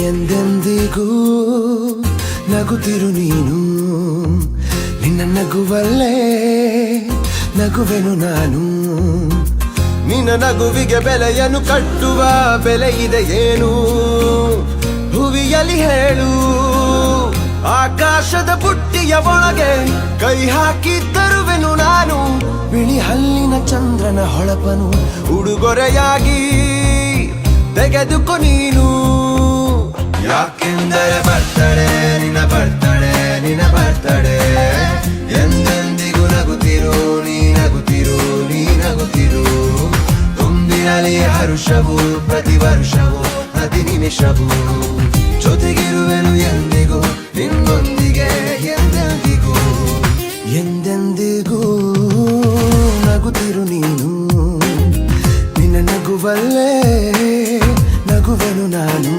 ಎಂದೆಂದಿಗೂ ನಗುತ್ತಿರು ನೀನು, ನಿನ್ನ ನಗುವಲ್ಲೇ ನಗುವೆನು ನಾನು. ನಿನ್ನ ನಗುವಿಗೆ ಬೆಲೆಯನ್ನು ಕಟ್ಟುವ ಬೆಲೆ ಇದೆ ಏನು, ಭುವಿಯಲ್ಲಿ ಹೇಳು. ಆಕಾಶದ ಬುಟ್ಟಿಯ ಒಳಗೆ ಕೈ ಹಾಕಿ ತರುವೆನು ನಾನು, ಬಿಳಿ ಹಲ್ಲಿನ ಚಂದ್ರನ ಹೊಳಪನು ಉಡುಗೊರೆಯಾಗಿ ತೆಗೆದುಕೊ ನೀನು. ಯಾಕೆಂದರೆ ಬರ್ತಡೆ ನಿನ್ನ ಬರ್ತಡೆ, ನಿನ್ನ ಬರ್ತಡೆ. ಎಂದೆಂದಿಗೂ ನಗುತ್ತಿರು ನೀ ನಗುತ್ತಿರು, ನೀ ನಗುತ್ತಿರು. ತುಂಬಿರಲಿ ಹರುಷವು ಪ್ರತಿ ವರ್ಷವೂ ಪ್ರತಿ ನಿಮಿಷವೂ. ಜೊತೆಗಿರುವೆನು ಎಂದಿಗೂ ನಿನ್ನೊಂದಿಗೆ ಎಂದೆಂದಿಗೂ. ಎಂದೆಂದಿಗೂ ನಗುತ್ತಿರು ನೀನು, ನಿನ್ನ ನಗುವಲ್ಲೇ ನಗುವೆನು ನಾನು.